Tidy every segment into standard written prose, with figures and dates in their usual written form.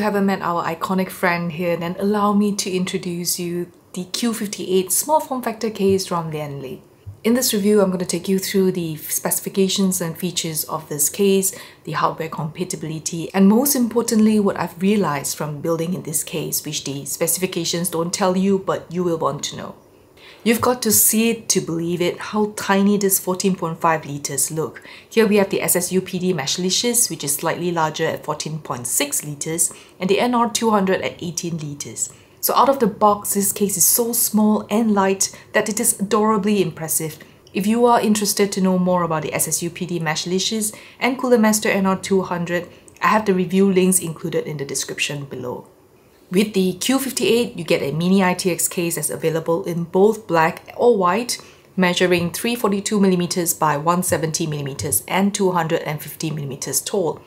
haven't met our iconic friend here, then allow me to introduce you the Q58 small form factor case from Lian Li. In this review, I'm going to take you through the specifications and features of this case, the hardware compatibility, and most importantly, what I've realized from building in this case, which the specifications don't tell you, but you will want to know. You've got to see it to believe it, how tiny this 14.5 liters look. Here we have the SSU-PD meshlicious, which is slightly larger at 14.6 liters, and the NR200 at 18 liters. So out of the box, this case is so small and light that it is adorably impressive. If you are interested to know more about the SSU-PD meshlicious and Cooler Master NR200, I have the review links included in the description below. With the Q58, you get a mini-ITX case that's available in both black or white, measuring 342mm by 170mm and 250mm tall.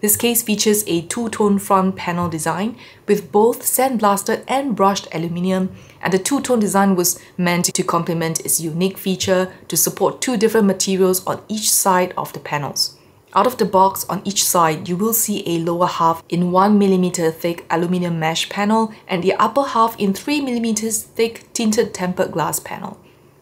This case features a two-tone front panel design with both sandblasted and brushed aluminium, and the two-tone design was meant to complement its unique feature to support two different materials on each side of the panels. Out of the box, on each side, you will see a lower half in 1mm thick aluminium mesh panel and the upper half in 3mm thick tinted tempered glass panel.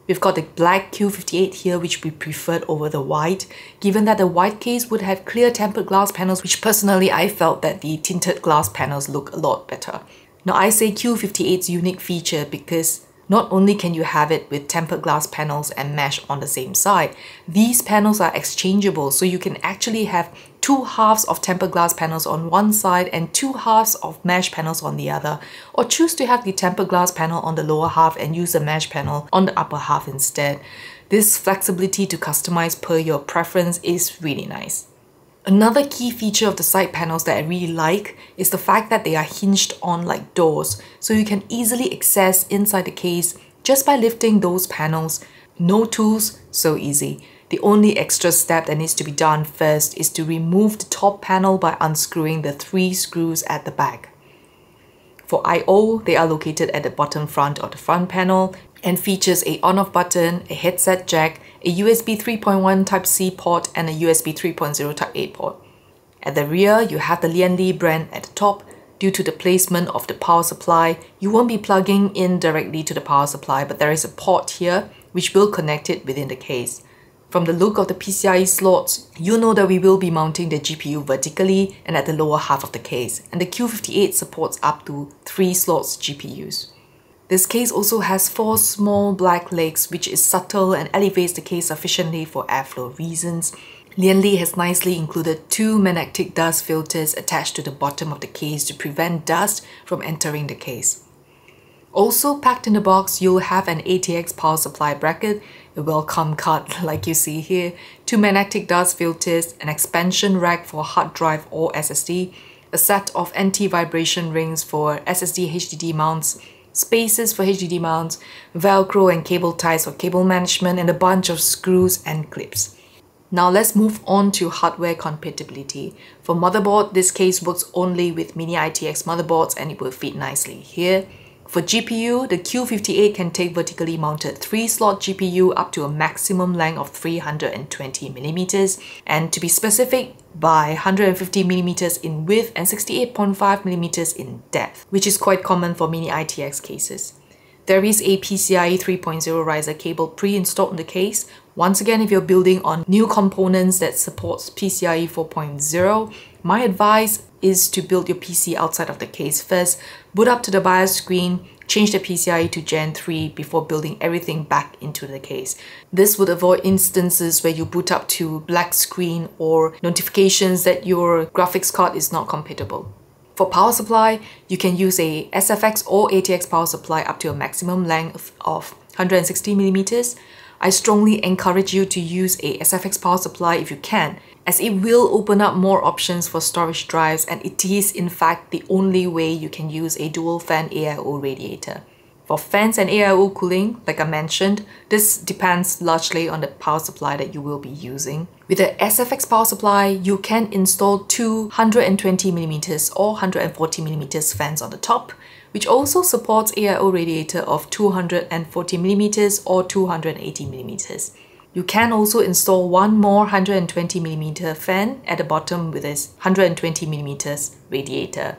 We've got the black Q58 here, which we preferred over the white, given that the white case would have clear tempered glass panels, which personally I felt that the tinted glass panels look a lot better. Now I say Q58's unique feature because not only can you have it with tempered glass panels and mesh on the same side, these panels are exchangeable, so you can actually have two halves of tempered glass panels on one side and two halves of mesh panels on the other, or choose to have the tempered glass panel on the lower half and use the mesh panel on the upper half instead. This flexibility to customize per your preference is really nice. Another key feature of the side panels that I really like is the fact that they are hinged on like doors, so you can easily access inside the case just by lifting those panels. No tools, so easy. The only extra step that needs to be done first is to remove the top panel by unscrewing the 3 screws at the back. For I/O, they are located at the bottom front of the front panel and features a on-off button, a headset jack, a USB 3.1 Type-C port, and a USB 3.0 Type-A port. At the rear, you have the Lian Li brand at the top. Due to the placement of the power supply, you won't be plugging in directly to the power supply, but there is a port here which will connect it within the case. From the look of the PCIe slots, you know that we will be mounting the GPU vertically and at the lower half of the case, and the Q58 supports up to 3 slots GPUs. This case also has 4 small black legs, which is subtle and elevates the case sufficiently for airflow reasons. Lian Li has nicely included 2 magnetic dust filters attached to the bottom of the case to prevent dust from entering the case. Also packed in the box, you'll have an ATX power supply bracket, a welcome card like you see here, 2 magnetic dust filters, an expansion rack for hard drive or SSD, a set of anti-vibration rings for SSD HDD mounts, spaces for HDD mounts, Velcro and cable ties for cable management, and a bunch of screws and clips. Now let's move on to hardware compatibility. For motherboard, this case works only with mini-ITX motherboards and it will fit nicely here. For GPU, the Q58 can take vertically mounted 3-slot GPU up to a maximum length of 320mm, and to be specific, by 150mm in width and 68.5mm in depth, which is quite common for mini-ITX cases. There is a PCIe 3.0 riser cable pre-installed in the case. Once again, if you're building on new components that supports PCIe 4.0, my advice is to build your PC outside of the case first, boot up to the BIOS screen, change the PCIe to Gen 3 before building everything back into the case. This would avoid instances where you boot up to black screen or notifications that your graphics card is not compatible. For power supply, you can use a SFX or ATX power supply up to a maximum length of 160mm. I strongly encourage you to use a SFX power supply if you can, as it will open up more options for storage drives, and it is in fact the only way you can use a dual fan AIO radiator. For fans and AIO cooling, like I mentioned, this depends largely on the power supply that you will be using. With a SFX power supply, you can install 2 120mm or 140mm fans on the top, which also supports AIO radiator of 240mm or 280mm. You can also install one more 120mm fan at the bottom with this 120mm radiator.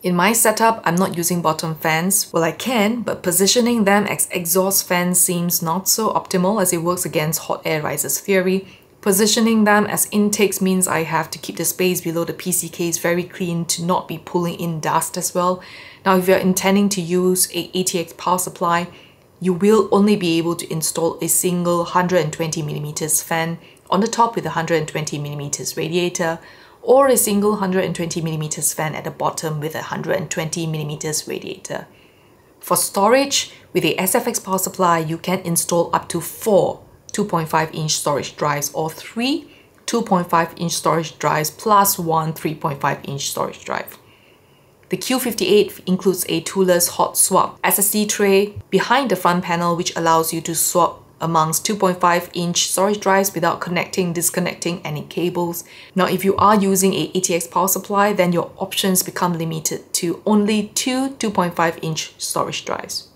In my setup, I'm not using bottom fans. Well, I can, but positioning them as exhaust fans seems not so optimal as it works against hot air rises theory. Positioning them as intakes means I have to keep the space below the PC case very clean to not be pulling in dust as well. Now, if you're intending to use a ATX power supply, you will only be able to install a single 120mm fan on the top with a 120mm radiator, or a single 120mm fan at the bottom with a 120mm radiator. For storage, with a SFX power supply, you can install up to 4 2.5-inch storage drives or 3 2.5-inch storage drives plus one 3.5-inch storage drive. The Q58 includes a toolless hot swap SSD tray behind the front panel, which allows you to swap amongst 2.5-inch storage drives without disconnecting any cables. Now, if you are using a ATX power supply, then your options become limited to only two 2.5-inch storage drives.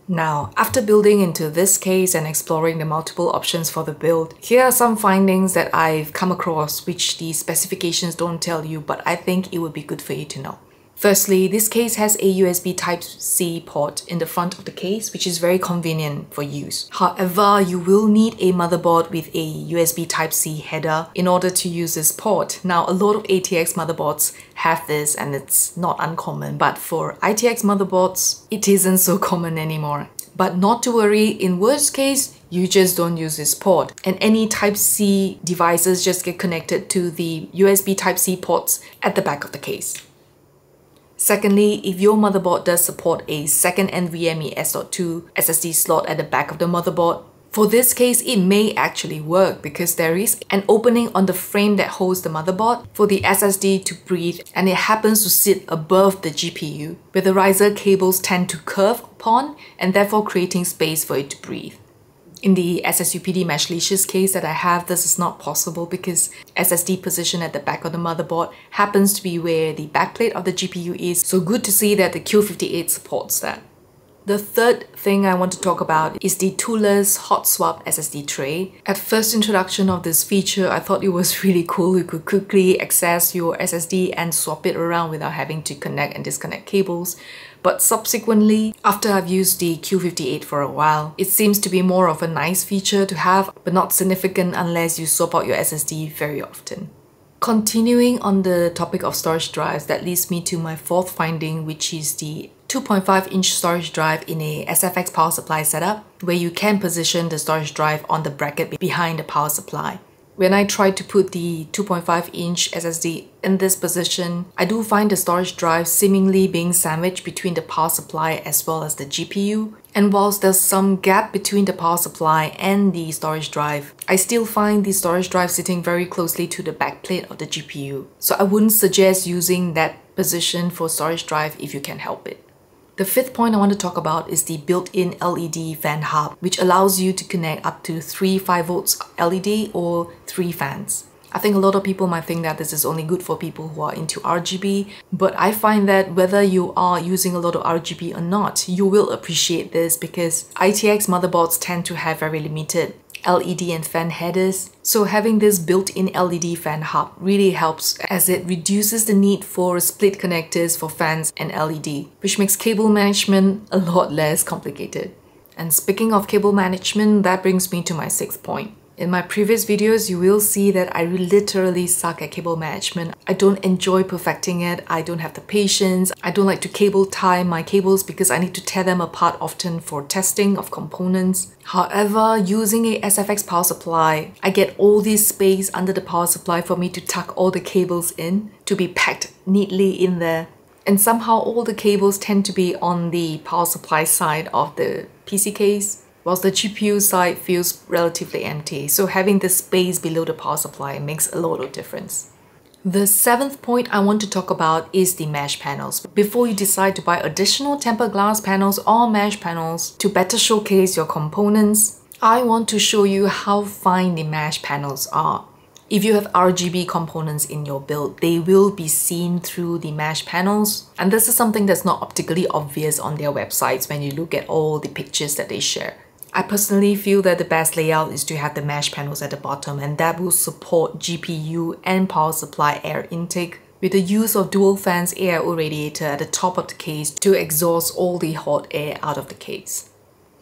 Now, after building into this case and exploring the multiple options for the build, here are some findings that I've come across which the specifications don't tell you, but I think it would be good for you to know. Firstly, this case has a USB Type-C port in the front of the case, which is very convenient for use. However, you will need a motherboard with a USB Type-C header in order to use this port. Now, a lot of ATX motherboards have this and it's not uncommon, but for ITX motherboards, it isn't so common anymore. But not to worry, in worst case, you just don't use this port, and any Type-C devices just get connected to the USB Type-C ports at the back of the case. Secondly, if your motherboard does support a second NVMe S.2 SSD slot at the back of the motherboard, for this case, it may actually work because there is an opening on the frame that holds the motherboard for the SSD to breathe, and it happens to sit above the GPU, where the riser cables tend to curve upon and therefore creating space for it to breathe. In the SSUPD Mashlicious case that I have, this is not possible because SSD position at the back of the motherboard happens to be where the backplate of the GPU is, so good to see that the Q58 supports that. The third thing I want to talk about is the toolless hot swap SSD tray. At first introduction of this feature, I thought it was really cool. You could quickly access your SSD and swap it around without having to connect and disconnect cables. But subsequently, after I've used the Q58 for a while, it seems to be more of a nice feature to have, but not significant unless you swap out your SSD very often. Continuing on the topic of storage drives, that leads me to my fourth finding, which is the 2.5-inch storage drive in a SFX power supply setup, where you can position the storage drive on the bracket behind the power supply. When I tried to put the 2.5-inch SSD in this position, I do find the storage drive seemingly being sandwiched between the power supply as well as the GPU. And whilst there's some gap between the power supply and the storage drive, I still find the storage drive sitting very closely to the backplate of the GPU. So I wouldn't suggest using that position for storage drive if you can help it. The fifth point I want to talk about is the built-in LED fan hub, which allows you to connect up to 3 5V LED or 3 fans. I think a lot of people might think that this is only good for people who are into RGB, but I find that whether you are using a lot of RGB or not, you will appreciate this because ITX motherboards tend to have very limited LED and fan headers. So having this built-in LED fan hub really helps as it reduces the need for split connectors for fans and LED, which makes cable management a lot less complicated. And speaking of cable management, that brings me to my sixth point. In my previous videos, you will see that I literally suck at cable management. I don't enjoy perfecting it. I don't have the patience. I don't like to cable tie my cables because I need to tear them apart often for testing of components. However, using a SFX power supply, I get all this space under the power supply for me to tuck all the cables in to be packed neatly in there. And somehow all the cables tend to be on the power supply side of the PC case, whilst the GPU side feels relatively empty, so having the space below the power supply makes a lot of difference. The seventh point I want to talk about is the mesh panels. Before you decide to buy additional tempered glass panels or mesh panels to better showcase your components, I want to show you how fine the mesh panels are. If you have RGB components in your build, they will be seen through the mesh panels. And this is something that's not optically obvious on their websites when you look at all the pictures that they share. I personally feel that the best layout is to have the mesh panels at the bottom, and that will support GPU and power supply air intake with the use of dual fans AIO radiator at the top of the case to exhaust all the hot air out of the case.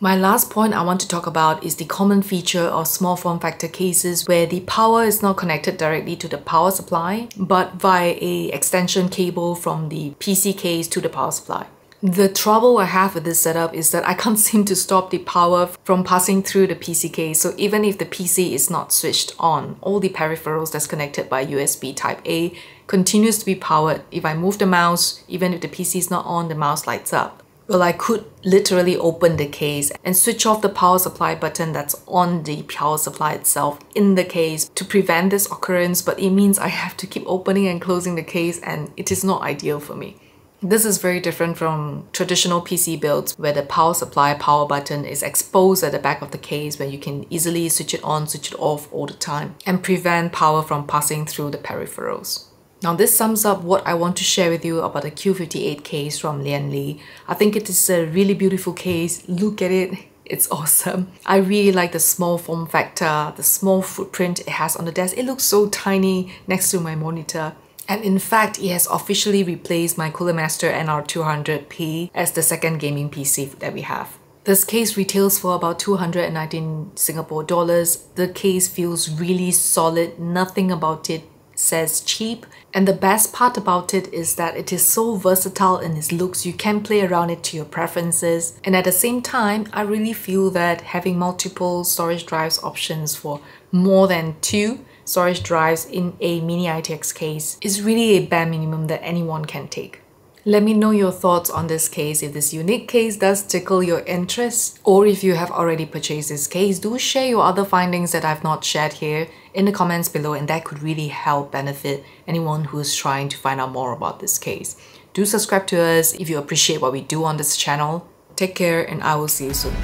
My last point I want to talk about is the common feature of small form factor cases where the power is not connected directly to the power supply, but via an extension cable from the PC case to the power supply. The trouble I have with this setup is that I can't seem to stop the power from passing through the PC case. So even if the PC is not switched on, all the peripherals that's connected by USB Type A continues to be powered. If I move the mouse, even if the PC is not on, the mouse lights up. Well, I could literally open the case and switch off the power supply button that's on the power supply itself in the case to prevent this occurrence, but it means I have to keep opening and closing the case, and it is not ideal for me. This is very different from traditional PC builds where the power supply power button is exposed at the back of the case where you can easily switch it on, switch it off all the time and prevent power from passing through the peripherals. Now this sums up what I want to share with you about the Q58 case from Lian Li. I think it is a really beautiful case. Look at it. It's awesome. I really like the small form factor, the small footprint it has on the desk. It looks so tiny next to my monitor. And in fact, it has officially replaced my Cooling Master NR200P as the second gaming PC that we have. This case retails for about 219 Singapore dollars. The case feels really solid. Nothing about it says cheap, and the best part about it is that it is so versatile in its looks. You can play around it to your preferences, and at the same time I really feel that having multiple storage drives options for more than 2 storage drives in a mini-ITX case is really a bare minimum that anyone can take. Let me know your thoughts on this case. If this unique case does tickle your interest, or if you have already purchased this case, do share your other findings that I've not shared here in the comments below, and that could really help benefit anyone who's trying to find out more about this case. Do subscribe to us if you appreciate what we do on this channel. Take care, and I will see you soon.